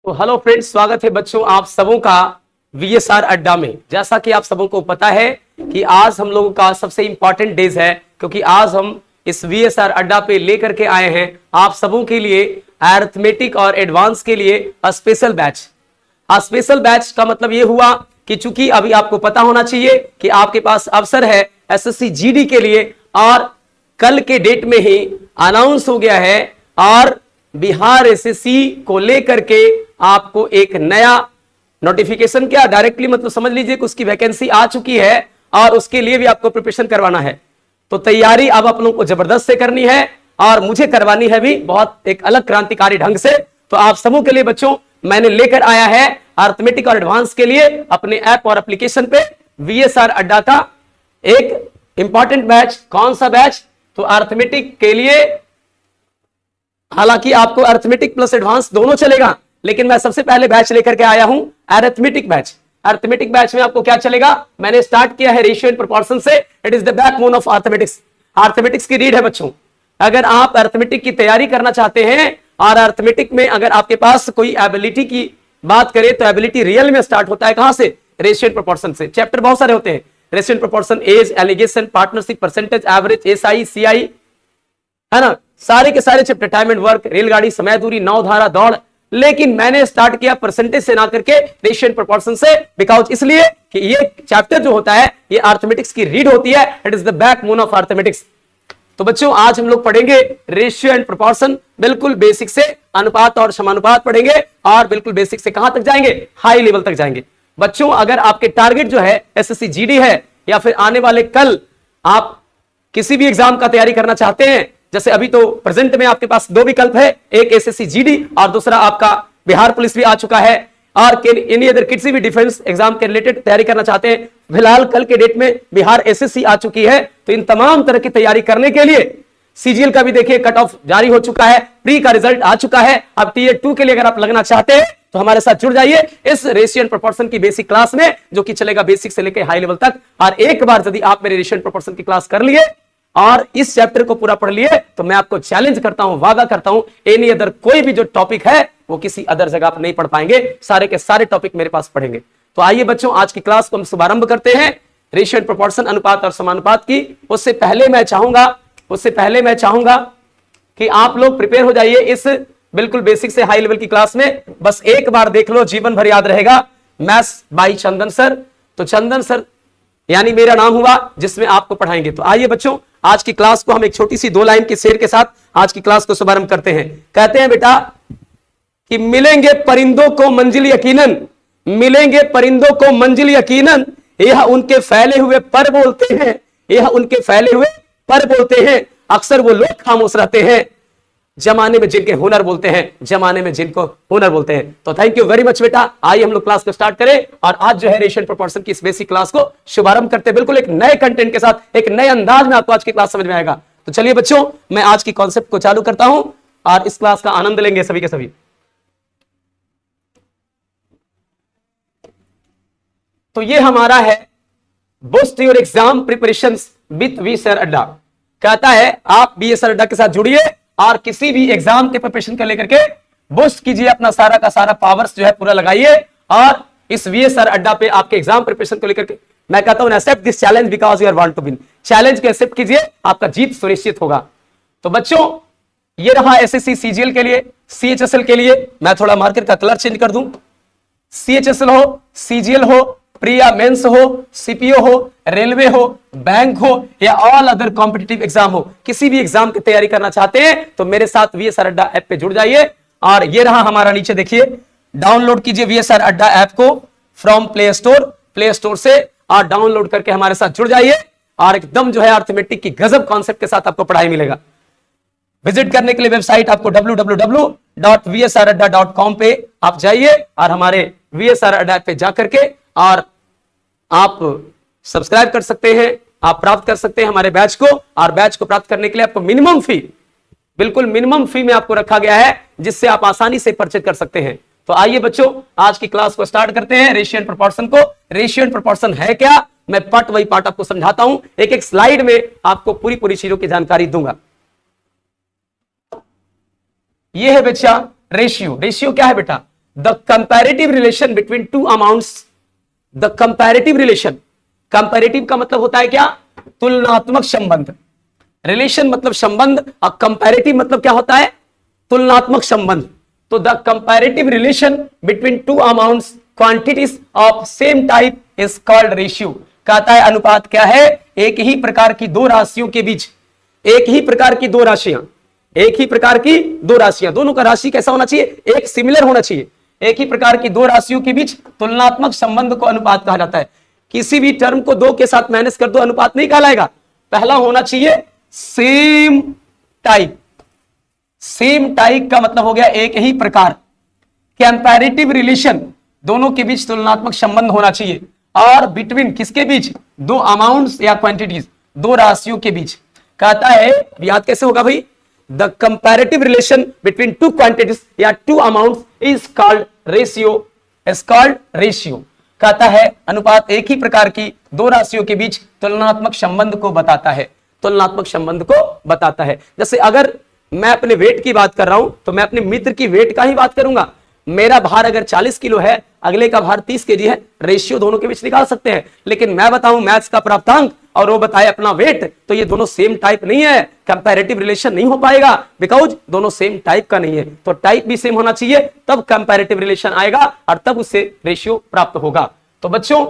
तो hello friends, स्वागत है बच्चों आप सबों का वीएसआर अड्डा में। जैसा कि आप सबों को पता है कि आज हम लोगों का सबसे इंपॉर्टेंट डेज है, क्योंकि आज हम इस वीएसआर अड्डा पे लेकर के आए हैं आप सबों के लिए अरिथमेटिक और एडवांस के लिए स्पेशल बैच। स्पेशल बैच का मतलब ये हुआ कि चूंकि अभी आपको पता होना चाहिए कि आपके पास अवसर है एसएससी जीडी के लिए, और कल के डेट में ही अनाउंस हो गया है और बिहार एसएससी को लेकर के आपको एक नया नोटिफिकेशन, क्या डायरेक्टली मतलब समझ लीजिए कि उसकी वैकेंसी आ चुकी है और उसके लिए भी आपको प्रिपरेशन करवाना है। तो तैयारी अब आप लोगों को जबरदस्त से करनी है और मुझे करवानी है भी बहुत एक अलग क्रांतिकारी ढंग से। तो आप सबों के लिए बच्चों मैंने लेकर आया है अरिथमेटिक और एडवांस के लिए अपने ऐप और एप्लीकेशन पे वीएसआर अड्डा का एक इंपॉर्टेंट बैच। कौन सा बैच? तो अरिथमेटिक के लिए, हालांकि आपको अरिथमेटिक प्लस एडवांस दोनों चलेगा, लेकिन मैं सबसे पहले बैच लेकर के आया हूं अरिथमेटिक बैच। अरिथमेटिक बैच में आपको क्या चलेगा? मैंने स्टार्ट किया है रेशियो एंड प्रोपोर्शन से। It is the backbone of arithmetics. Arithmetics की रीड है बच्चों। अगर आप अरिथमेटिक की तैयारी करना चाहते हैं और अरिथमेटिक में अगर आपके पास कोई एबिलिटी की बात करें तो एबिलिटी रियल में स्टार्ट होता है कहां से? रेशियो एंड प्रोपोर्शन से। चैप्टर बहुत सारे होते हैं, ratio and proportion, age, alligation, partnership, percentage, average, SI, CI, है ना, सारे के सारे चैप्टर, टाइम एंड वर्क, रेलगाड़ी, समय दूरी, नौ धारा, दौड़। लेकिन मैंने स्टार्ट किया परसेंटेज से ना करके रेशियो एंड प्रोपोर्शन से, बिकॉज इसलिए कि ये चैप्टर जो होता है ये अरिथमेटिक्स की रीड होती है। It is the backbone of arithmetics. तो बच्चों आज हम लोग पढ़ेंगे रेशियो एंड प्रोपोर्शन, बिल्कुल बेसिक से अनुपात और समानुपात पढ़ेंगे और बिल्कुल बेसिक से कहां तक जाएंगे? हाई लेवल तक जाएंगे। बच्चों अगर आपके टारगेट जो है एसएससी जीडी है या फिर आने वाले कल आप किसी भी एग्जाम का तैयारी करना चाहते हैं, जैसे अभी तो प्रेजेंट में आपके पास दो विकल्प है, एक एसएससी जीडी और दूसरा आपका बिहार पुलिस भी आ चुका है, और एनी अदर किसी भी डिफेंस एग्जाम के रिलेटेड तैयारी करना चाहते हैं, फिलहाल कल के डेट में बिहार एसएससी आ चुकी है। तो इन तमाम तरह की तैयारी करने के लिए सीजीएल का भी देखिए कट ऑफ जारी हो चुका है, प्री का रिजल्ट आ चुका है। अब टीयर 2 के लिए अगर आप लगना चाहते हैं तो हमारे साथ जुड़ जाइए इस रेशियो एंड प्रोपोर्शन की बेसिक क्लास में, जो कि चलेगा बेसिक से लेकर हाई लेवल तक। और एक बार यदि आप मेरे रेशियो एंड प्रोपोर्शन की क्लास कर लिए और इस चैप्टर को पूरा पढ़ लिए तो मैं आपको चैलेंज करता हूं, वादा करता हूं, एनी अदर कोई भी जो टॉपिक है वो किसी अदर जगह पर नहीं पढ़ पाएंगे, सारे के सारे टॉपिक मेरे पास पढ़ेंगे। तो आइए बच्चों आज की क्लास को हम शुभारंभ करते हैं रेशियो एंड प्रोपोर्शन, अनुपात और समानुपात की। उससे पहले मैं चाहूंगा कि आप लोग प्रिपेयर हो जाइए इस बिल्कुल बेसिक से हाई लेवल की क्लास में। बस एक बार देख लो, जीवन भर याद रहेगा, मैथ्स बाय चंदन सर। तो चंदन सर यानी मेरा नाम हुआ जिसमें आपको पढ़ाएंगे। तो आइए बच्चों आज की क्लास को हम एक छोटी सी 2 लाइन के शेर के साथ आज की क्लास को शुभारंभ करते हैं। कहते हैं बेटा कि मिलेंगे परिंदों को मंजिल यकीनन, मिलेंगे परिंदों को मंजिल यकीनन, यह उनके फैले हुए पर बोलते हैं, यह उनके फैले हुए पर बोलते हैं, अक्सर वो लोग खामोश रहते हैं, जमाने में जिनके हुनर बोलते हैं, जमाने में जिनको हुनर बोलते हैं। तो थैंक यू वेरी मच बेटा। आइए हम लोग क्लास को स्टार्ट करें और आज जो है रेशियो एंड प्रोपोर्शन की इस बेसिक क्लास को शुभारंभ करते हैं, बिल्कुल एक नए कंटेंट के साथ, एक नए अंदाज में आपको आज की क्लास समझ में आएगा। तो चलिए बच्चों मैं आज की कॉन्सेप्ट को चालू करता हूं और इस क्लास का आनंद लेंगे सभी के सभी। तो ये हमारा है boost your exam preparation with VSR अड्डा। कहता है आप वीएसआर अड्डा के साथ जुड़िए और किसी भी एग्जाम के प्रिपरेशन को लेकर के बूस्ट कीजिए, अपना सारा का सारा पावर्स जो है पूरा लगाइए और इस वीएसआर अड्डा पे आपके एग्जाम प्रिपरेशन को लेकर के मैं कहता हूं accept this challenge because you are want to win. Challenge को एक्सेप्ट कीजिए, आपका जीत सुनिश्चित होगा। तो बच्चों ये रहा एसएससी सीजीएल के लिए। सीएचएसएल के लिए मैं थोड़ा मार्कर का कलर चेंज कर दूं। सीएचएसएल हो, सीजीएल हो, प्रिया मेंस हो, सीपीओ हो, रेलवे हो, बैंक हो या ऑल अदर कॉम्पिटिटिव एग्जाम हो, किसी भी एग्जाम की तैयारी करना चाहते हैं तो मेरे साथ वीएसआर अड्डा ऐप पे जुड़ जाइए। और ये रहा हमारा, नीचे देखिए, डाउनलोड कीजिए वीएसआर अड्डा ऐप को फ्रॉम प्ले स्टोर से और डाउनलोड करके हमारे साथ जुड़ जाइए और एकदम जो है अरिथमेटिक की गजब कॉन्सेप्ट के साथ आपको पढ़ाई मिलेगा। विजिट करने के लिए वेबसाइट आपको www.vsradda.com पे आप जाइए और हमारे वीएसआर अड्डा पे जाकर के और आप सब्सक्राइब कर सकते हैं, आप प्राप्त कर सकते हैं हमारे बैच को। और बैच को प्राप्त करने के लिए आपको मिनिमम फी, बिल्कुल मिनिमम फी में आपको रखा गया है जिससे आप आसानी से परचेज कर सकते हैं। तो आइए बच्चों आज की क्लास को स्टार्ट करते हैं रेशियो एंड प्रोपोर्शन को। रेशियो एंड प्रोपोर्शन है क्या, मैं पार्ट बाई पार्ट आपको समझाता हूं, एक एक स्लाइड में आपको पूरी चीजों की जानकारी दूंगा। ये है बच्चा रेशियो। रेशियो क्या है बेटा? The comparative relation between to amounts, the comparative relation, comparative का मतलब होता है क्या, तुलनात्मक संबंध, रिलेशन मतलब संबंध, और कंपैरेटिव मतलब क्या होता है, तुलनात्मक संबंध। तो the comparative relation between to amounts quantities of same type is called ratio. कहता है अनुपात क्या है, एक ही प्रकार की दो राशियों के बीच, एक ही प्रकार की दो राशियां, एक ही प्रकार की दो राशियां, दोनों का राशि कैसा होना चाहिए, एक सिमिलर होना चाहिए। एक ही प्रकार की दो राशियों के बीच तुलनात्मक संबंध को अनुपात कहा जाता है। किसी भी टर्म को दो के साथ माइनस कर दो, अनुपात नहीं कहलाएगा। पहला होना चाहिए सेम टाइप, सेम टाइप का मतलब हो गया एक ही प्रकार। कंपैरेटिव रिलेशन, दोनों के बीच तुलनात्मक संबंध होना चाहिए। और बिटवीन किसके बीच, दो अमाउंट्स या क्वांटिटीज, दो राशियों के बीच। कहता है याद कैसे होगा भाई, the comparative relation between two quantities या two amounts is called ratio, is called ratio. कहता है अनुपात एक ही प्रकार की दो राशियों के बीच तुलनात्मक संबंध को बताता है, तुलनात्मक संबंध को बताता है। जैसे अगर मैं अपने वेट की बात कर रहा हूं तो मैं अपने मित्र की वेट का ही बात करूंगा। मेरा भार अगर 40 किलो है, अगले का भार 30 केजी है, रेशियो दोनों के बीच निकाल सकते हैं। लेकिन मैं बताऊं मैथ्स का प्राप्तांक और वो बताए अपना वेट, तो ये दोनों सेम टाइप नहीं है, कंपैरेटिव रिलेशन नहीं हो पाएगा, बिकॉज दोनों सेम टाइप का नहीं है। तो टाइप भी सेम होना चाहिए, तब कंपैरेटिव रिलेशन आएगा और तब उससे रेशियो प्राप्त होगा। तो बच्चों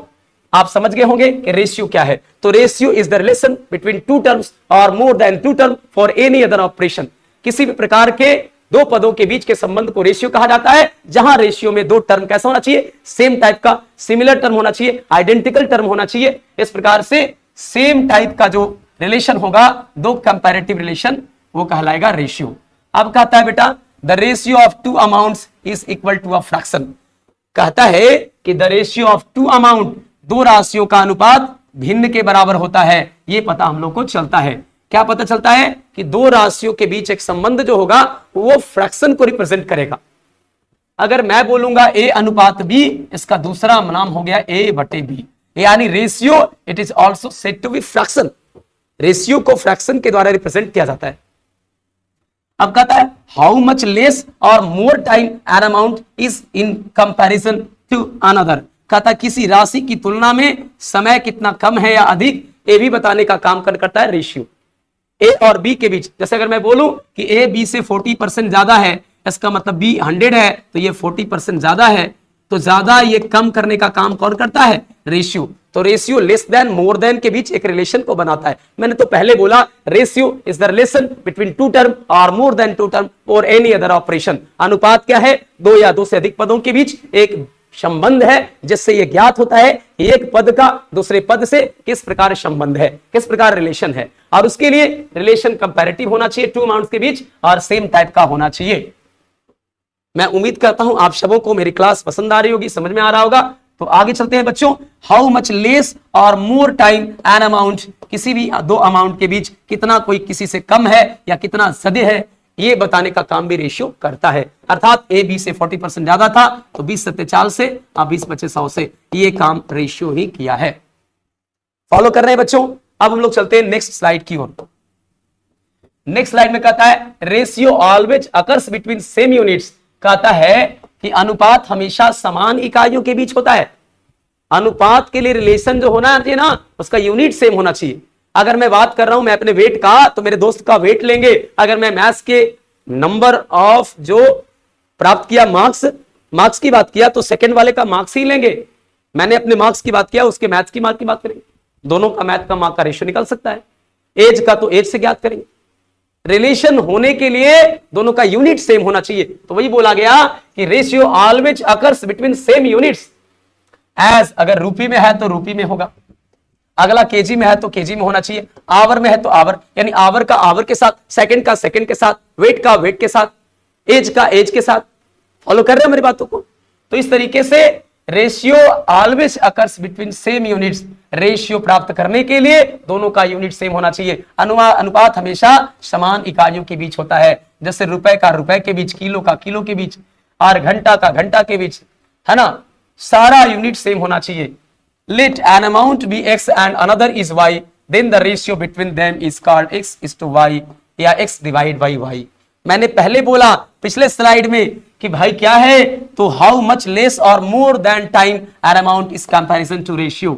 आप समझ गए होंगे कि रेशियो क्या है। तो ratio is the relation between two terms or more than two term for any other operation. किसी भी प्रकार के दो पदों के बीच के संबंध को रेशियो कहा जाता है, जहां रेशियो में दो टर्म कैसा होना चाहिए, सेम टाइप का, सिमिलर टर्म होना चाहिए, आइडेंटिकल टर्म होना चाहिए। इस प्रकार से सेम टाइप का जो रिलेशन होगा, दो कंपैरेटिव रिलेशन, वो कहलाएगा रेशियो। अब कहता है बेटा the ratio of two amounts is equal to a fraction. कहता है कि the ratio of two amount, दो राशियों का अनुपात भिन्न के बराबर होता है। ये पता हम लोग को चलता है। क्या पता चलता है कि दो राशियों के बीच एक संबंध जो होगा वो फ्रैक्शन को रिप्रेजेंट करेगा। अगर मैं बोलूंगा ए अनुपात बी, इसका दूसरा नाम हो गया ए बटे बी, यानी ratio it is also said to be fraction. Ratio को फ्रैक्शन के द्वारा रिप्रेजेंट किया जाता है। अब कहता है हाउ मच लेस और more time an amount is in comparison to another. कहता है किसी राशि की तुलना में समय कितना कम है या अधिक, ये भी बताने का काम करता है रेशियो। ए और बी के बीच, जैसे अगर मैं बोलूं कि ए बी से 40% ज्यादा है, इसका मतलब बी 100 है तो ये 40% ज्यादा है, तो ज्यादा ये कम करने का काम कौन करता है, रेशियो। तो ratio less than more than के बीच एक रिलेशन को बनाता है। मैंने तो पहले बोला ratio is the relation between two term or more than two term और एनी अदर ऑपरेशन। अनुपात क्या है, दो या दो से अधिक पदों के बीच एक संबंध है, जिससे यह ज्ञात होता है एक पद का दूसरे पद से किस प्रकार संबंध है, किस प्रकार रिलेशन है। और उसके लिए रिलेशन कंपैरेटिव होना चाहिए टू अमाउंट्स के बीच और सेम टाइप का होना चाहिए। मैं उम्मीद करता हूं आप सबों को मेरी क्लास पसंद आ रही होगी, समझ में आ रहा होगा। तो आगे चलते हैं बच्चों। हाउ मच लेस और मोर टाइम एन अमाउंट, किसी भी दो अमाउंट के बीच कितना कोई किसी से कम है या कितना ज्यादा है, ये बताने का काम भी रेशियो करता है। अर्थात ए बी से 40% ज्यादा था तो 20 सत्ते 40 से और 20 बचे 100 से, ये काम रेशियो ही किया है। फॉलो कर रहे हैं बच्चों। अब हम लोग चलते हैं नेक्स्ट स्लाइड की ओर। नेक्स्ट स्लाइड में कहता है ratio always occurs between same units. कहता है कि अनुपात हमेशा समान इकाइयों के बीच होता है। अनुपात के लिए रिलेशन जो होना चाहिए ना, उसका यूनिट सेम होना चाहिए। अगर मैं बात कर रहा हूं मैं अपने वेट का, तो मेरे दोस्त का वेट लेंगे। अगर मैं मैथ्स के नंबर ऑफ जो प्राप्त किया मार्क्स की बात किया, तो सेकंड वाले का मार्क्स ही लेंगे। मैंने अपने मार्क्स की बात किया, उसके मैथ्स की मार्क की बात करेंगे। दोनों का मैथ का मार्क का रेशियो निकल सकता है। एज का तो एज से ज्ञात करेंगे। रिलेशन होने के लिए दोनों का यूनिट सेम होना चाहिए। तो वही बोला गया कि ratio always occurs between same units. As अगर रूपी में है तो रूपी में होगा, अगला केजी में है तो केजी में होना चाहिए, आवर में है तो आवर, यानी आवर का आवर के साथ, सेकंड का सेकंड के साथ, वेट का वेट के साथ, एज का एज के साथ। फॉलो कर रहे हैं मेरी बातों को। तो इस तरीके से ratio always occurs between same units. Ratio प्राप्त करने के लिए दोनों का यूनिट सेम होना चाहिए। अनुपात हमेशा समान इकाइयों के बीच होता है। जैसे रुपए का रुपए के बीच, किलो का किलो के बीच, और घंटा का घंटा के बीच, है ना, सारा यूनिट सेम होना चाहिए। Let an amount be x and another is y, then the ratio between them is called x is to y या x divided by y। मैंने पहले बोला पिछले स्लाइड में कि भाई क्या है, तो हाउ मच लेस और more than time are amount is comparison to ratio,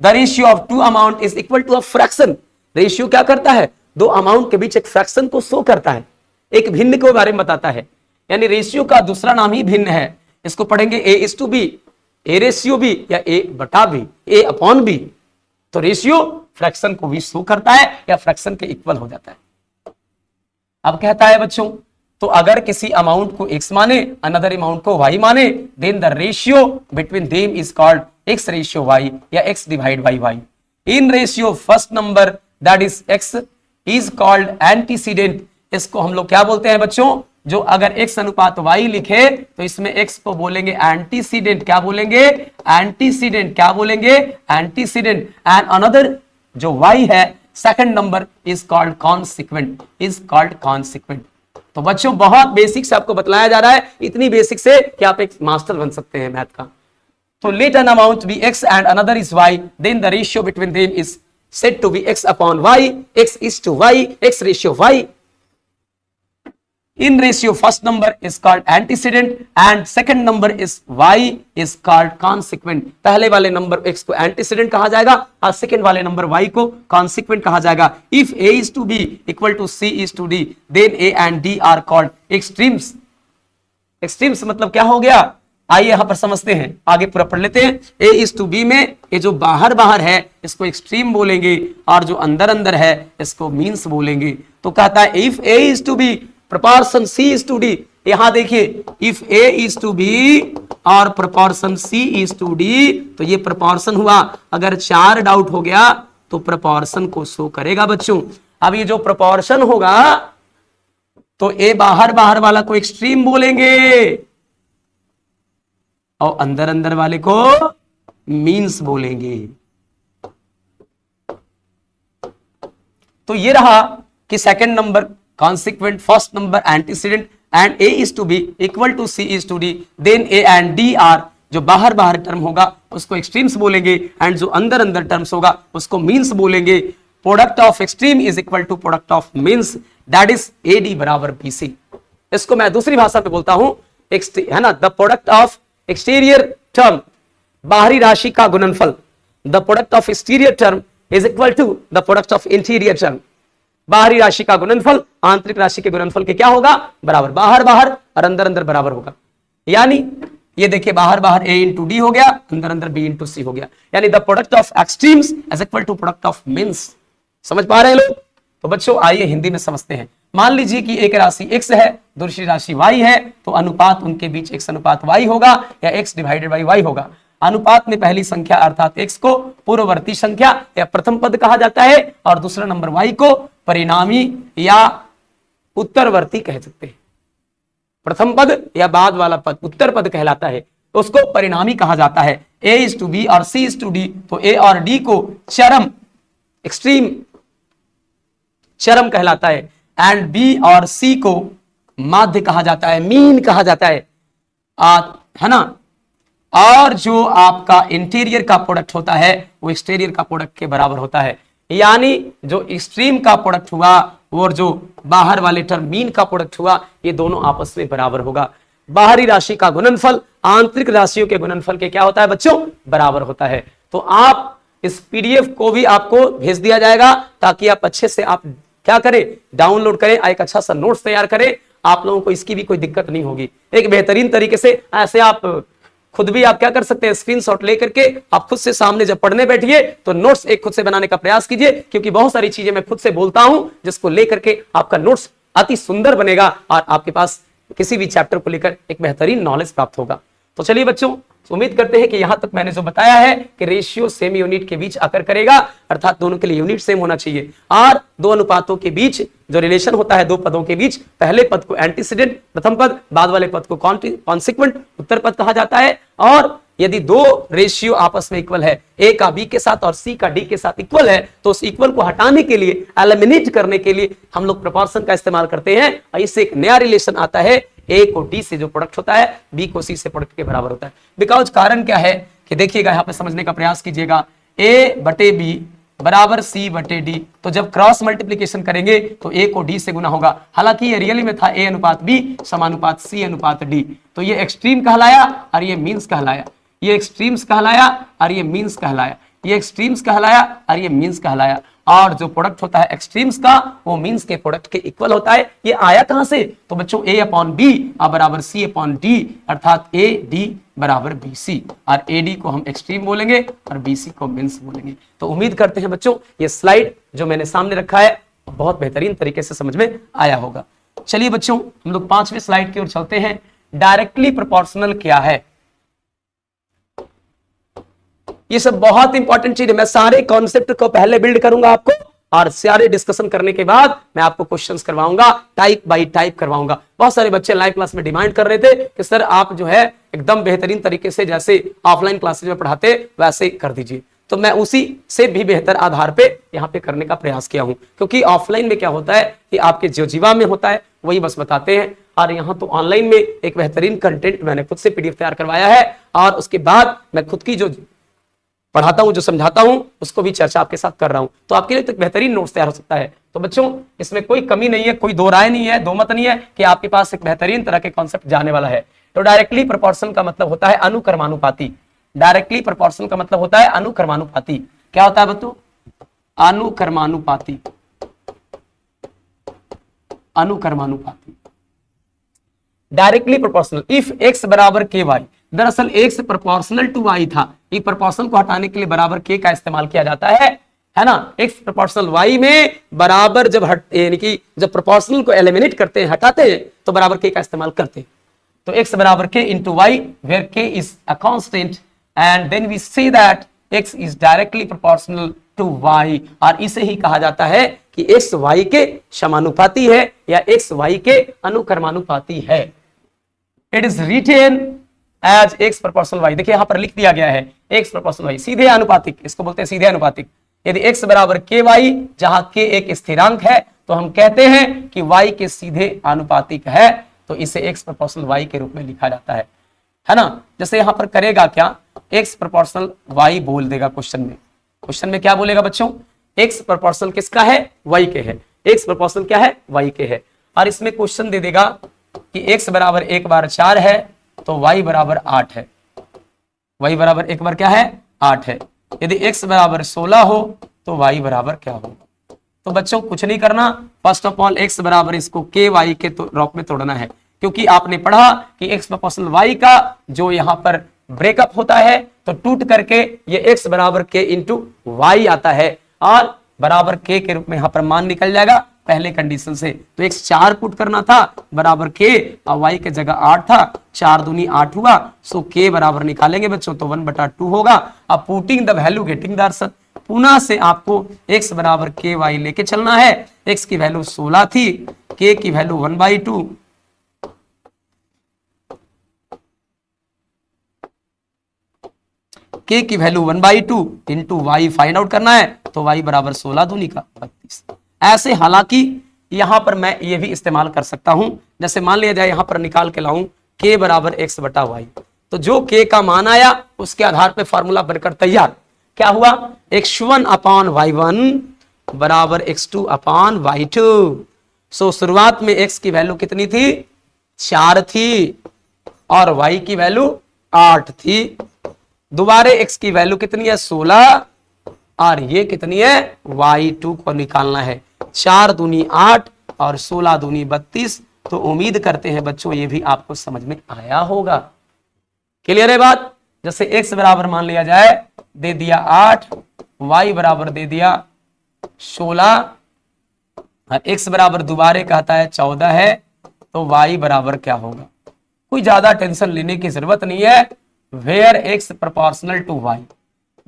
the ratio of two amount is equal to a fraction. Ratio क्या करता है, दो अमाउंट के बीच एक फ्रैक्शन को शो करता है, एक भिन्न के बारे में बताता है, यानी रेशियो का दूसरा नाम ही भिन्न है। इसको पढ़ेंगे A is to B, A ratio B या ए बटा बी, ए अपॉन बी। तो रेशियो फ्रैक्शन को भी शो करता है या फ्रैक्शन के इक्वल हो जाता है। अब कहता है बच्चों, तो अगर किसी अमाउंट को x माने, अनदर अमाउंट को y माने, then the ratio between them is called x ratio y या x divide by y। In ratio first number that is x is called antecedent. इसको हम लोग क्या बोलते हैं बच्चों, जो अगर x अनुपात y लिखे तो इसमें x को बोलेंगे एंटीसीडेंट। क्या बोलेंगे, एंटीसीडेंट। क्या बोलेंगे, एंटीसीडेंट। एंड अनदर जो y है second number is called consequent, is called consequent. तो बच्चों बहुत बेसिक से आपको बतलाया जा रहा है, इतनी बेसिक से कि आप एक मास्टर बन सकते हैं मैथ का। तो let an amount be x and another is y, then the ratio between them is said to be x upon y, x is to y, x ratio y. In ratio first number is called antecedent and second number is y is called consequent. पहले वाले number x को antecedent कहा जाएगा और second वाले number y को consequent कहा जाएगा। If a is to b equal to c is to d, then a and d are called extremes. Extremes मतलब क्या हो गया, आइए यहां पर समझते हैं, आगे पूरा पढ़ लेते हैं। a is to b में ये जो बाहर बाहर है इसको एक्सट्रीम बोलेंगे और जो अंदर अंदर है इसको मीन्स बोलेंगे। तो कहता है if a is to b proportion c is to d, यहां देखिए if a is to b और proportion c is to d, तो ये proportion हुआ। अगर 4 डाउट हो गया तो proportion को शो करेगा बच्चों। अब ये जो proportion होगा तो a बाहर बाहर वाला को एक्सट्रीम बोलेंगे और अंदर अंदर वाले को मीन्स बोलेंगे। तो ये रहा कि second number consequent, first number antecedent and a is to b equal to c is to d, then a and d are, जो बाहर बाहर टर्म होगा उसको एक्सट्रीम्स बोलेंगे एंड जो अंदर अंदर टर्म्स होगा उसको मीन्स बोलेंगे। Product of extreme is equal to product of means, that is AD बराबर BC। इसको मैं दूसरी भाषा में बोलता हूं, है ना, the product of exterior term, बाहरी राशि का गुणनफल, the product of exterior term is equal to the product of interior term. बाहरी राशि का गुणनफल आंतरिक राशि के गुणनफल के क्या होगा, बराबर। बाहर बाहर और अंदर अंदर बराबर होगा। यानी ये देखिए बाहर बाहर a इंटू डी हो गया, अंदर अंदर b इंटू सी हो गया। यानी the product of extremes is equal to product of means. समझ पा रहे हैं लोग? तो बच्चों आइए हिंदी में समझते हैं। मान लीजिए कि एक राशि x है, दूसरी राशि y है, तो अनुपात उनके बीच x अनुपात y होगा या x डिवाइडेड बाई y होगा। अनुपात में पहली संख्या अर्थात x को पूर्ववर्ती संख्या या प्रथम पद कहा जाता है और दूसरा नंबर y को परिणामी या उत्तरवर्ती कह सकते हैं। प्रथम पद या बाद वाला पद उत्तर पद कहलाता है, उसको परिणामी कहा जाता है। a is to b और c is to d, तो a और d को चरम, एक्सट्रीम चरम कहलाता है एंड b और c को माध्य कहा जाता है, मीन कहा जाता है, है ना। और जो आपका इंटीरियर का प्रोडक्ट होता है वो एक्सटीरियर का प्रोडक्ट के बराबर होता है। यानी जो एक्सट्रीम का प्रोडक्ट हुआ और जो बाहर वाले टर्म मीन का प्रोडक्ट हुआ, ये दोनों आपस में बराबर होगा। बाहरी राशि का गुणनफल आंतरिक राशियों के गुणनफल के क्या होता है बच्चों, बराबर होता है। तो आप इस पीडीएफ को भी आपको भेज दिया जाएगा ताकि आप अच्छे से आप क्या करें, डाउनलोड करें, एक अच्छा सा नोट्स तैयार करें। आप लोगों को इसकी भी कोई दिक्कत नहीं होगी। एक बेहतरीन तरीके से ऐसे आप खुद भी आप क्या कर सकते हैं, स्क्रीनशॉट लेकर के आप खुद से सामने जब पढ़ने बैठिए तो नोट्स एक खुद से बनाने का प्रयास कीजिए, क्योंकि बहुत सारी चीजें मैं खुद से बोलता हूं जिसको लेकर के आपका नोट्स अति सुंदर बनेगा और आपके पास किसी भी चैप्टर को लेकर एक बेहतरीन नॉलेज प्राप्त होगा। तो चलिए बच्चों, उम्मीद करते हैं कि यहां तक मैंने जो बताया है कि रेशियो सेम यूनिट के बीच आकर करेगा, अर्थात दोनों के लिए यूनिट सेम होना चाहिए। और दो अनुपातों के बीच जो रिलेशन होता है दो पदों के बीच, पहले पद को एंटीसीडेंट प्रथम पद, बाद वाले पद को कॉन्सिक्वेंट उत्तर पद कहा जाता है। और यदि दो रेशियो आपस में इक्वल है, ए का बी के साथ और सी का डी के साथ इक्वल है, तो उस इक्वल को हटाने के लिए, एलिमिनेट करने के लिए हम लोग प्रोपोर्शन का इस्तेमाल करते हैं और इससे एक नया रिलेशन आता है, ए को डी से जो प्रोडक्ट होता है बी को सी से प्रोडक्ट के बराबर होता है। बिकॉज कारण क्या है कि देखिएगा, यहां पे समझने का प्रयास कीजिएगा, ए बटे बी बराबर सी बटे डी। तो जब क्रॉस मल्टीप्लीकेशन करेंगे तो ए को डी से गुना होगा। हालांकि ये रियली में था ए अनुपात बी समानुपात सी अनुपात डी। तो ये एक्सट्रीम कहलाया और ये मीन्स कहलाया, ये एक्सट्रीम्स कहलाया और ये मीन्स कहलाया, ये एक्सट्रीम्स कहलाया और ये मीन्स कहलाया। और जो प्रोडक्ट होता है एक्सट्रीम्स का वो मीन्स के प्रोडक्ट के इक्वल होता है। ये आया कहां से? तो बच्चों ए अपॉन बी बराबर सी अपॉन डी, अर्थात ए डी बराबर बी सी। और ए डी को हम एक्सट्रीम बोलेंगे और बी सी को मीन्स बोलेंगे। तो उम्मीद करते हैं बच्चों ये स्लाइड जो मैंने सामने रखा है बहुत बेहतरीन तरीके से समझ में आया होगा। चलिए बच्चों हम लोग 5वें स्लाइड की ओर चलते हैं। डायरेक्टली प्रोपोर्शनल क्या है? ये सब बहुत इंपॉर्टेंट चीज है। मैं सारे कॉन्सेप्ट को पहले बिल्ड करूंगा आपको और सारे डिस्कशन करने के बाद मैं आपको क्वेश्चंस करवाऊंगा, टाइप बाय टाइप करवाऊंगा। बहुत सारे बच्चे लाइव क्लास में डिमांड कर रहे थे कि सर आप जो है एकदम बेहतरीन तरीके से जैसे ऑफलाइन क्लासेज में पढ़ाते वैसे कर दीजिए। तो मैं उसी से भी बेहतर आधार पे यहाँ पे करने का प्रयास किया हूं, क्योंकि ऑफलाइन में क्या होता है कि आपके जो जीवा में होता है वही बस बताते हैं, और यहाँ तो ऑनलाइन में एक बेहतरीन कंटेंट मैंने खुद से पीडीएफ तैयार करवाया है और उसके बाद मैं खुद की जो पढ़ाता हूं, जो समझाता हूं, उसको भी चर्चा आपके साथ कर रहा हूं। तो आपके लिए तो बेहतरीन नोट्स तैयार हो सकता है। तो बच्चों इसमें कोई कमी नहीं है, कोई दो राय नहीं है, दो मत नहीं है कि आपके पास एक बेहतरीन तरह के कॉन्सेप्ट जाने वाला है। तो डायरेक्टली प्रोपोर्शन का मतलब होता है अनुक्रमानुपाती। डायरेक्टली प्रोपोर्शन का मतलब होता है अनुक्रमानुपाती। क्या होता है बच्चों? अनुक्रमानुपाती। अनुक्रमानुपाती डायरेक्टली प्रोपोर्शनल। इफ एक्स बराबर के वाई, दरअसल एक्स प्रोपोर्शनल टू वाई था, ये प्रोपोर्शनल को हटाने के लिए बराबर के का इस्तेमाल किया जाता है ना। एक्स प्रोपोर्शनल वाई में बराबर जब यानी कि जब प्रोपोर्शनल को एलिमिनेट करते हैं, हटाते हैं, तो बराबर के का इस्तेमाल करते हैं। तो एक्स बराबर k into y where k is a constant and then we say that x is directly proportional to y. और इसे ही कहा जाता है कि एक्स वाई के समानुपाती है या एक्स वाई के अनुक्रमानुपाती है। It is written as x proportional y. देखिए यहां पर लिख दिया गया है एक्स प्रोपोर्शनल वाई, सीधे अनुपातिक, इसको बोलते हैं सीधे अनुपातिक। यदि एक्स बराबर के वाई, जहां के एक स्थिरांक है, तो हम कहते हैं कि वाई के सीधे अनुपातिक है, तो इसे एक्स प्रोपोर्शनल वाई के रूप में लिखा जाता है ना। जैसे यहां पर करेगा क्या, एक्स प्रोपोर्शनल वाई बोल देगा क्वेश्चन में। क्वेश्चन में क्या बोलेगा बच्चों? एक्स प्रोपोर्शनल किसका है? वाई के है। एक्स प्रोपोर्शनल क्या है? वाई के है। और इसमें क्वेश्चन दे देगा कि एक्स बराबर एक बार 4 है तो y बराबर 8 है। y बराबर एक बार क्या है? 8 है। यदि x बराबर 16 हो तो y बराबर क्या होगा? तो बच्चों कुछ नहीं करना, फर्स्ट ऑफ ऑल x बराबर इसको के वाई के रूप में तोड़ना है, क्योंकि आपने पढ़ा कि x प्रोपोर्शनल y का जो यहाँ पर ब्रेकअप होता है तो टूट करके ये x बराबर के इंटू वाई आता है और बराबर के रूप में यहाँ पर मान निकल जाएगा पहले कंडीशन से। तो x 4 पुट करना था बराबर के और y के जगह 8 था, 4 दूनी 8 हुआ, सो k बराबर निकालेंगे बच्चों तो 1/2 होगा। अब putting the value getting the answer, पुनः से आपको x बराबर के वाई लेके चलना है। x की वैल्यू 16 थी, k की वैल्यू 1/2, k की value 1/2 into y find out करना है, तो y बराबर 16 दूनी का 32। ऐसे हालांकि यहां पर मैं ये भी इस्तेमाल कर सकता हूं, जैसे मान लिया जाए यहां पर निकाल के लाऊं k बराबर x बटा वाई, तो जो k का मान आया उसके आधार पे फॉर्मूला बनकर तैयार। क्या हुआ? x1 अपॉन y1 बराबर x2 अपॉन y2। सो शुरुआत में x की वैल्यू कितनी थी? 4 थी और y की वैल्यू 8 थी। दोबारे x की वैल्यू कितनी है? 16 और ये कितनी है? y2 को निकालना है। 4 दूनी 8 और 16 दूनी 32। तो उम्मीद करते हैं बच्चों ये भी आपको समझ में आया होगा। क्लियर है बात? जैसे x बराबर मान लिया जाए दे दिया 8, y बराबर दे दिया 16 और x बराबर दोबारे कहता है 14 है, तो y बराबर क्या होगा? कोई ज्यादा टेंशन लेने की जरूरत नहीं है। Where x proportional to y,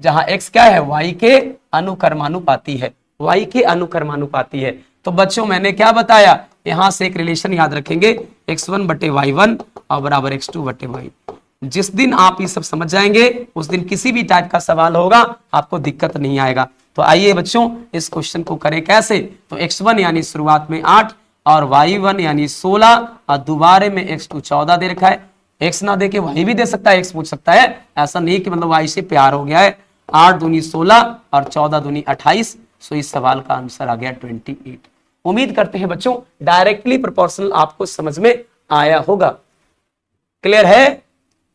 जहां x क्या है? y के अनुक्रमानुपाती है, y के अनुक्रमानुपाती है। तो बच्चों मैंने क्या बताया? यहां से एक रिलेशन याद रखेंगे, x1 बटे y1 और बराबर x2 बटे y। जिस दिन आप ये सब समझ जाएंगे उस दिन किसी भी टाइप का सवाल होगा आपको दिक्कत नहीं आएगा। तो आइए बच्चों इस क्वेश्चन को करें कैसे। तो x1 यानी शुरुआत में 8 और y1 यानी 16 और दोबारे में x2 14 दे रखा है। x ना दे के y भी दे सकता है, x पूछ सकता है, ऐसा नहीं कि मतलब y से प्यार हो गया है। 8 दूनी 16 और 14 दूनी 28। सो इस सवाल का आंसर आ गया 28। उम्मीद करते हैं बच्चों डायरेक्टली प्रोपोर्शनल आपको समझ में आया होगा। क्लियर है?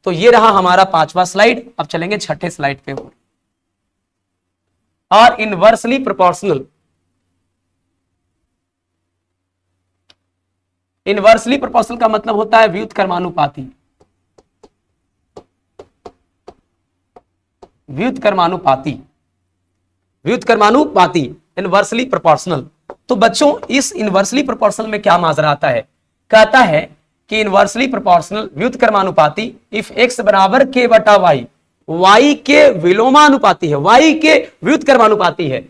तो ये रहा हमारा 5वां स्लाइड। अब चलेंगे 6ठे स्लाइड पे और इनवर्सली प्रोपोर्शनल। इनवर्सली प्रोपोर्शनल का मतलब होता है व्युत्क्रमानुपाती। व्युत्क्रमानुपाती, व्युत्क्रमानुपाती, इनवर्सली प्रोपोर्शनल। तो बच्चों इस इनवर्सली प्रोपोर्शनल में क्या माजरा आता है? कहता है कि इनवर्सली प्रोपोर्शनल व्युत्क्रमानुपाती इफ x बराबर k बटा y, y के विलोमानुपाती है, y के व्युत्क्रमानुपाती है,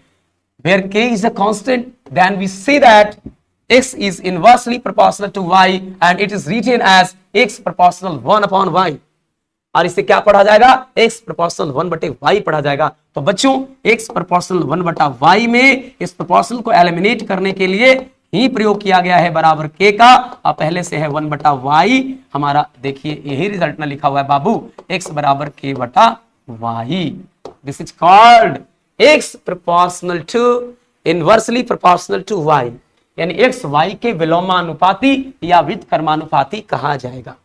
where k is a constant, then we say that x is inversely proportional to y and it is written as x proportional 1 upon y। और इससे क्या पढ़ा जाएगा? x प्रोपोर्शनल 1 बटे y पढ़ा जाएगा। तो बच्चों x प्रोपोर्शनल 1 बटा y में इस प्रोपोर्शनल को एलिमिनेट करने के लिए ही प्रयोग किया गया है बराबर k का, और पहले से है 1 बटा y हमारा। देखिए यही रिजल्ट में लिखा हुआ है बाबू, x बराबर k बटा y। This is called x proportional to inversely proportional to y, यानी x y के विलोमानुपाती या व्युत्क्रमानुपाती कहा जाएगा।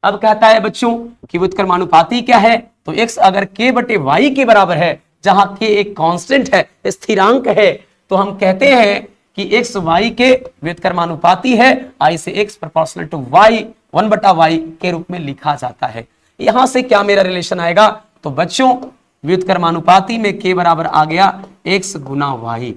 अब कहता है बच्चों कि व्युत्क्रमानुपाती क्या है? तो x अगर k बटे y के बराबर है, जहां k एक कांस्टेंट है, स्थिरांक है, तो हम कहते हैं कि x y के व्युत्क्रमानुपाती है, आई से x प्रोपोर्शनल टू y 1 बटा y के रूप में लिखा जाता है। यहां से क्या मेरा रिलेशन आएगा? तो बच्चों व्युत्क्रमानुपाती में k बराबर आ गया x गुना y,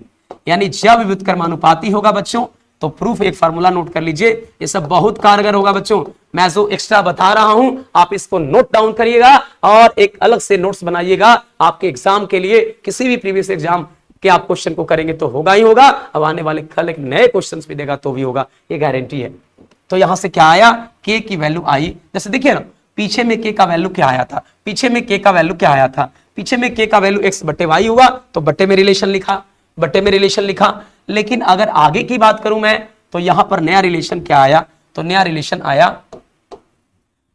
यानी जब व्युत्क्रमानुपाती होगा बच्चों तो प्रूफ एक फार्मूला नोट कर लीजिए, ये सब बहुत कारगर होगा बच्चों। मैं जो एक्स्ट्रा बता रहा हूं आप इसको नोट डाउन करिएगा और एक अलग से नोट्स बनाइएगा आपके एग्जाम के लिए। किसी भी प्रीवियस एग्जाम के आप क्वेश्चन को करेंगे तो होगा ही होगा, अब आने वाले कल एक नए क्वेश्चन भी देगा तो भी होगा, ये गारंटी है। तो यहां से क्या आया? k की वैल्यू आई, जैसे देखिए ना पीछे में k का वैल्यू क्या आया था, पीछे में k का वैल्यू क्या आया था, पीछे में k का वैल्यू x बटे y हुआ, तो बट्टे में रिलेशन लिखा, बट्टे में रिलेशन लिखा। लेकिन अगर आगे की बात करूं मैं तो यहां पर नया रिलेशन क्या आया? तो नया रिलेशन आया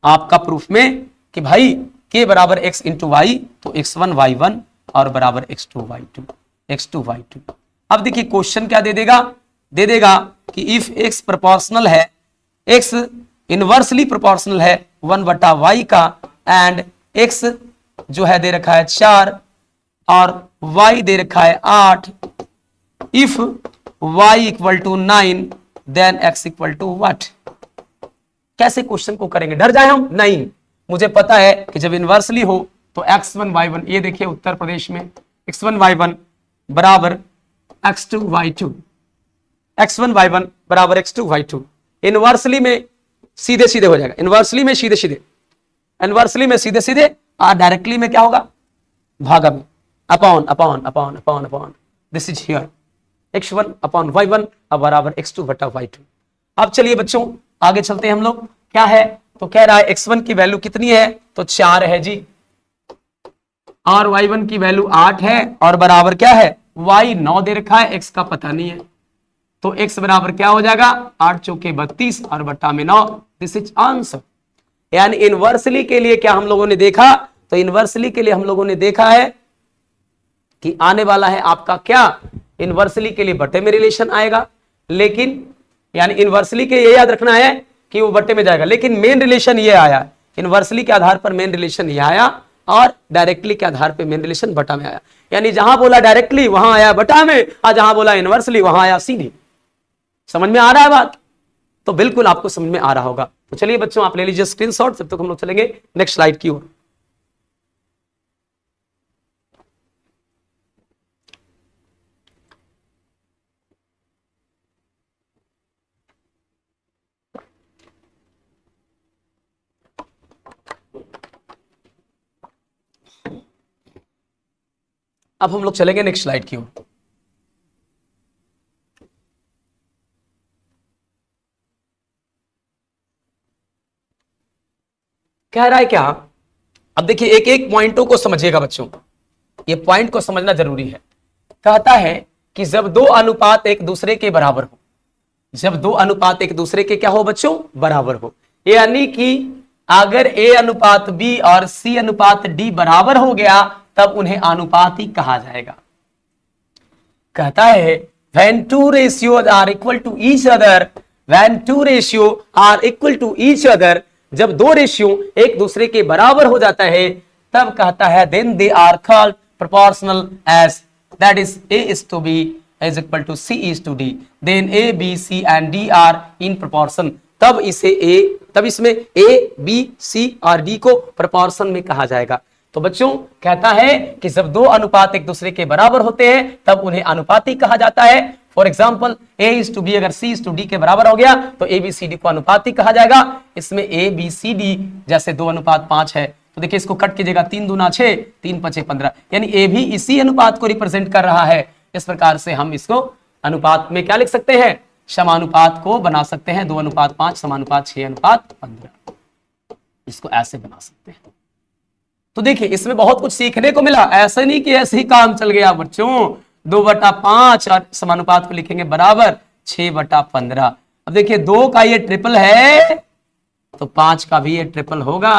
आपका प्रूफ में कि भाई k बराबर x इंटू वाई, तो x1 y1 और बराबर x2 y2, x2 y2। अब देखिए क्वेश्चन क्या दे देगा? दे देगा कि इफ x प्रोपोर्शनल है, x इनवर्सली प्रोपोर्शनल है 1 बटा y का, एंड x जो है दे रखा है 4 और y दे रखा है 8, if y equal to 9 then x equal to what? कैसे क्वेश्चन को करेंगे? डर जाए हम? नहीं, मुझे पता है कि जब इनवर्सली हो तो x1 y1, ये देखिए उत्तर प्रदेश में x1 y1 बराबर x2 y2, x1 y1 बराबर x2 y2। इनवर्सली में सीधे सीधे हो जाएगा, इनवर्सली में सीधे सीधे, इनवर्सली में सीधे सीधे, और डायरेक्टली में क्या होगा? भागा में, upon upon upon upon upon, this is here x1 upon y1 अब बराबर x2 बटा y2। अब चलिए बच्चों आगे चलते हैं हम लोग। क्या है? तो कह रहा है x1 की वैल्यू कितनी है? तो 4 है जी, और y1 की वैल्यू 8 है, और बराबर क्या है? y 9 दे रखा है, x का पता नहीं है, तो x बराबर क्या हो जाएगा? 8 चौके 32 और बट्टा में 9। This is answer. यानी इनवर्सली के लिए क्या हम लोगों ने देखा? तो इनवर्सली के लिए हम लोगों ने देखा है कि आने वाला है आपका क्या? इनवर्सली के लिए बट्टे में रिलेशन आएगा, लेकिन यानी इनवर्सली के ये याद रखना है कि वो बट्टे में जाएगा, लेकिन मेन रिलेशन ये आया, इनवर्सली के आधार पर मेन रिलेशन ये आया, और डायरेक्टली के आधार पर मेन रिलेशन बटा में आया। यानी जहां बोला डायरेक्टली वहां आया बटा में, और जहां बोला इनवर्सली वहां आया सीधे। समझ में आ रहा है बात? तो बिल्कुल आपको समझ में आ रहा होगा। तो चलिए बच्चों आप ले लीजिए स्क्रीनशॉट, जब तक हम लोग चलेंगे नेक्स्ट स्लाइड की ओर। अब हम लोग चलेंगे नेक्स्ट स्लाइड की ओर। कह रहा है क्या? अब देखिए एक एक पॉइंटों को समझिएगा बच्चों, ये पॉइंट को समझना जरूरी है। कहता है कि जब दो अनुपात एक दूसरे के बराबर हो, जब दो अनुपात एक दूसरे के क्या हो बच्चों? बराबर हो, यानी कि अगर a अनुपात b और c अनुपात d बराबर हो गया तब उन्हें अनुपाती कहा जाएगा। कहता है when two ratios are equal to each other, when two ratio are equal to each other, जब दो रेशियो एक दूसरे के बराबर हो जाता है तब कहता है then they are called proportional as, that is A is to B is equal to C is to D, then A, B, C and D are in proportion, तब इसमें A, B, C और D को proportion में कहा जाएगा। तो बच्चों कहता है कि जब दो अनुपात एक दूसरे के बराबर होते हैं तब उन्हें अनुपाती कहा जाता है। For example A is to B अगर C is to D के बराबर हो गया तो A, B, C, D को अनुपाती कहा जाएगा। इसमें A, B, C, D जैसे 2:5 है तो देखिए इसको कट कीजिएगा, 3 दूना 6, 3 5 15, यानी A भी इसी अनुपात को रिप्रेजेंट कर रहा है। इस प्रकार से हम इसको अनुपात में क्या लिख सकते हैं, समानुपात को बना सकते हैं, 2:5 समानुपात 6:15, इसको ऐसे बना सकते हैं। तो देखिए इसमें बहुत कुछ सीखने को मिला, ऐसे नहीं कि ऐसे ही काम चल गया बच्चों। 2/5 और समानुपात को लिखेंगे बराबर 6/15। अब देखिए 2 का ये ट्रिपल है तो 5 का भी ये ट्रिपल होगा,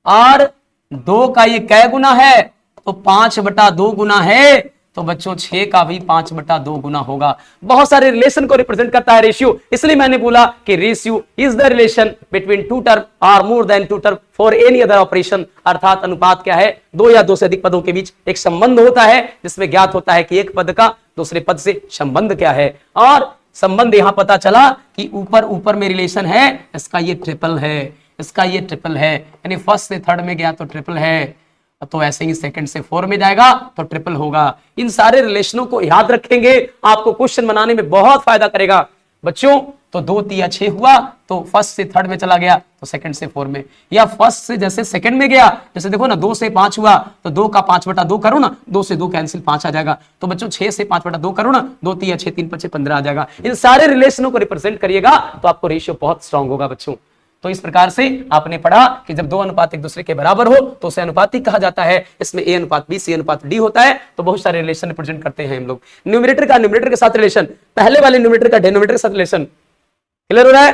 और 2 का ये कै गुना है तो 5/2 गुना है, तो बच्चों 6 का भी 5/2 गुना होगा। बहुत सारे रिलेशन को रिप्रेजेंट करता है रेशियो, इसलिए मैंने बोला कि ratio is the relation between two term or more than two term for any other operation. अर्थात अनुपात क्या है, 2 या 2 से अधिक पदों के बीच एक संबंध होता है जिसमें ज्ञात होता है कि एक पद का दूसरे पद से संबंध क्या है, और संबंध यहां पता चला कि ऊपर में रिलेशन है, इसका ये ट्रिपल है, इसका ये ट्रिपल है, यानी फर्स्ट से थर्ड में गया तो ट्रिपल है, तो ऐसे ही सेकंड से 4 में जाएगा तो ट्रिपल होगा। इन सारे रिलेशनों को याद रखेंगे, आपको क्वेश्चन बनाने में बहुत फायदा करेगा बच्चों। तो 2 3 6 हुआ तो फर्स्ट से थर्ड में चला गया तो सेकंड से 4 में, या फर्स्ट से जैसे सेकंड में गया, जैसे देखो ना 2 से 5 हुआ तो 2 का 5/2 करो ना, 2 से 2 कैंसिल 5 आ जाएगा, तो बच्चों 6 से 5/2 करो ना, 2 3 6 3 5 15 आ जाएगा। इन सारे रिलेशनों को रिप्रेजेंट करिएगा तो आपको रेशियो बहुत स्ट्रांग होगा बच्चों। तो इस प्रकार से आपने पढ़ा कि जब 2 अनुपात एक दूसरे के बराबर हो तो उसे अनुपाती कहा जाता है। इसमें A/B, C/D होता है, तो बहुत सारे रिलेशन रिप्रेजेंट करते हैं हम लोग। न्यूमरेटर का न्यूमरेटर के साथ रिलेशन, पहले वाले न्यूमरेटर का डिनोमिनेटर के साथ रिलेशन, क्लियर हो रहा है?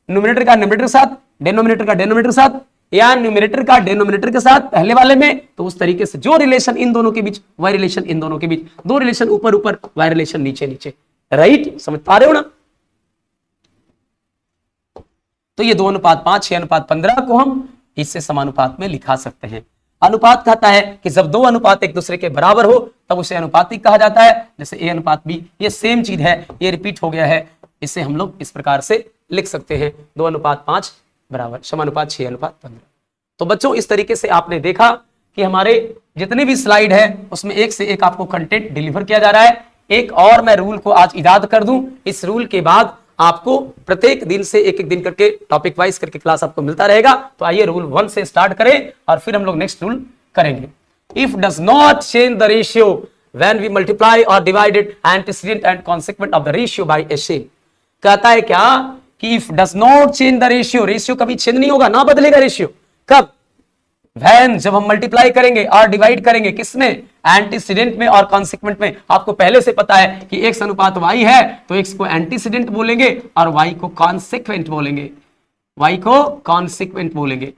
न्यूमरेटर का न्यूमरेटर के साथ, डिनोमिनेटर का डिनोमिनेटर के साथ, या न्यूमरेटर का डिनोमिनेटर के साथ पहले वाले में, तो उस तरीके से जो रिलेशन इन दोनों के बीच वह रिलेशन इन दोनों के बीच, 2 रिलेशन ऊपर ऊपर वह रिलेशन नीचे नीचे, राइट? समझ पा रहे हो ना? तो ये 2:5 6:15 को हम इससे समानुपात में लिखा सकते हैं। अनुपात कहता है कि जब 2 अनुपात एक दूसरे के बराबर हो तब उसे अनुपाती कहा जाता है। जैसे A/B, ये सेम चीज है, ये रिपीट हो गया है, इसे हम लोग इस प्रकार से लिख सकते हैं, 2:5 बराबर समानुपात 6:15। तो बच्चों इस तरीके से आपने देखा कि हमारे जितने भी स्लाइड है उसमें एक से एक आपको कंटेंट डिलीवर किया जा रहा है। एक और मैं रूल को आज इजाद कर दूं, इस रूल के बाद आपको प्रत्येक दिन से एक दिन करके टॉपिक वाइज करके क्लास आपको मिलता रहेगा। तो आइए रूल 1 से स्टार्ट करें और फिर हम लोग नेक्स्ट रूल करेंगे। If does not change the ratio when we multiply or divided antecedent and consequent of the ratio by a same. कहता है क्या कि if does not change the ratio, ratio कभी चेंज नहीं होगा, ना बदलेगा रेशियो। कब? वैन जब हम मल्टीप्लाई करेंगे और डिवाइड करेंगे, किसमें? एंटीसीडेंट में और कॉन्सिक्वेंट में। आपको पहले से पता है कि x अनुपात y है तो x को एंटीसीडेंट बोलेंगे और y को कॉन्सिक्वेंट बोलेंगे, y को कॉन्सिक्वेंट बोलेंगे,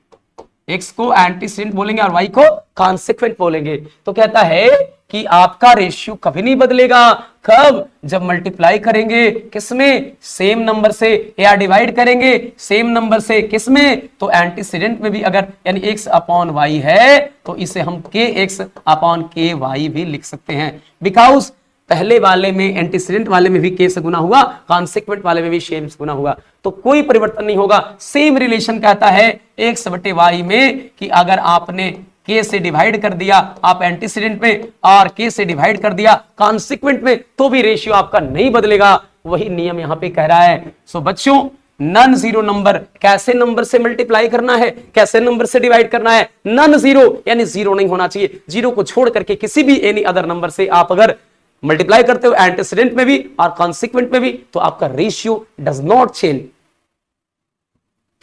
x को एंटीसीडेंट बोलेंगे और y को कॉन्सिक्वेंट बोलेंगे। तो कहता है कि आपका रेशियो कभी नहीं बदलेगा। कब? जब मल्टीप्लाई करेंगे, किसमें? सेम नंबर से, या डिवाइड करेंगे सेम नंबर से, किसमें? तो एंटीसीडेंट में भी अगर यानी x/y है तो इसे हम kx/ky भी लिख सकते हैं। बिकॉज पहले वाले में एंटीसीडेंट वाले में भी k से गुना हुआ, कॉन्सिक्वेंट वाले में भी सेम से गुना हुआ, तो कोई परिवर्तन नहीं होगा। सेम रिलेशन कहता है x/y में कि अगर आपने k से डिवाइड कर दिया आप एंटीसीडेंट में और k से डिवाइड कर दिया कॉन्सिक्वेंट में, तो भी रेशियो आपका नहीं बदलेगा। वही नियम यहां पे कह रहा है। सो बच्चों नॉन जीरो नंबर, कैसे नंबर से मल्टीप्लाई करना है, कैसे नंबर से डिवाइड करना है? नॉन जीरो यानी जीरो नहीं होना चाहिए। जीरो को छोड़ करके किसी भी एनी अदर नंबर से आप अगर मल्टीप्लाई करते हो एंटीसीडेंट में भी और कॉन्सिक्वेंट में भी, तो आपका रेशियो डज नॉट चेंज।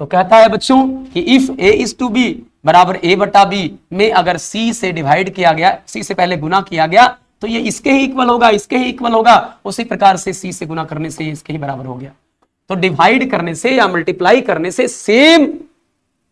तो कहता है बच्चों कि if a is to b बराबर a/b में अगर c से डिवाइड किया गया, c से पहले गुना किया गया, तो ये इसके ही इक्वल होगा, इसके ही इक्वल होगा। उसी प्रकार से c से गुना करने से इसके ही बराबर हो गया। तो डिवाइड करने से या मल्टीप्लाई करने से सेम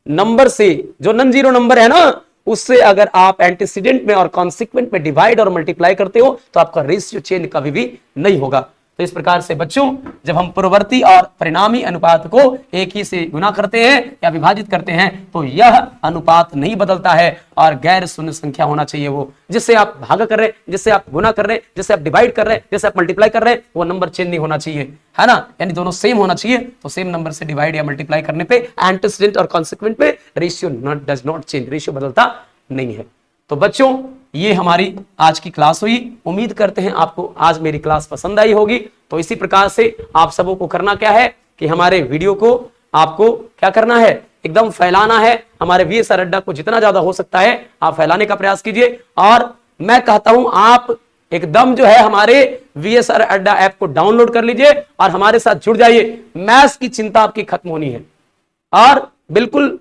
नंबर से, जो नॉन जीरो नंबर है ना, उससे अगर आप एंटीसीडेंट में और कॉन्सिक्वेंट में डिवाइड और मल्टीप्लाई करते हो तो आपका रेशियो चेंज कभी भी नहीं होगा। तो इस प्रकार से बच्चों जब हम पूर्ववर्ती और परिणामी अनुपात को एक ही से गुना करते हैं या विभाजित करते हैं तो यह अनुपात नहीं बदलता है और गैर शून्य संख्या होना चाहिए। वो जिससे आप भाग कर रहे हैं, जिससे आप गुना कर रहे हैं, जिससे आप डिवाइड कर रहे हैं, जिससे आप मल्टीप्लाई कर रहे हैं, वो नंबर चेंज नहीं होना चाहिए, है ना, यानी दोनों सेम होना चाहिए। तो सेम नंबर से डिवाइड या मल्टीप्लाई करने पे एंटीसीडेंट और कॉन्सिक्वेंट पे ratio does not change, ratio बदलता नहीं है। तो बच्चों ये हमारी आज की क्लास हुई। उम्मीद करते हैं आपको आज मेरी क्लास पसंद आई होगी। तो इसी प्रकार से आप सबों को करना क्या है कि हमारे वीडियो को आपको क्या करना है, एकदम फैलाना है। हमारे VSR अड्डा को जितना ज्यादा हो सकता है आप फैलाने का प्रयास कीजिए। और मैं कहता हूं आप एकदम जो है हमारे VSR अड्डा ऐप को डाउनलोड कर लीजिए और हमारे साथ जुड़ जाइए। मैथ्स की चिंता आपकी खत्म होनी है और बिल्कुल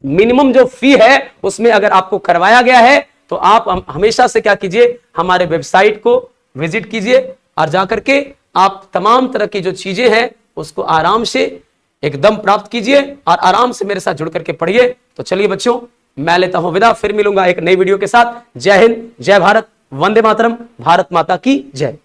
मिनिमम जो फी है उसमें अगर आपको करवाया गया है तो आप हमेशा से क्या कीजिए, हमारे वेबसाइट को विजिट कीजिए और जाकर के आप तमाम तरह की जो चीजें हैं उसको आराम से एकदम प्राप्त कीजिए और आराम से मेरे साथ जुड़ करके पढ़िए। तो चलिए बच्चों मैं लेता हूं विदा, फिर मिलूंगा एक नई वीडियो के साथ। जय हिंद, जय भारत, वंदे मातरम, भारत माता की जय।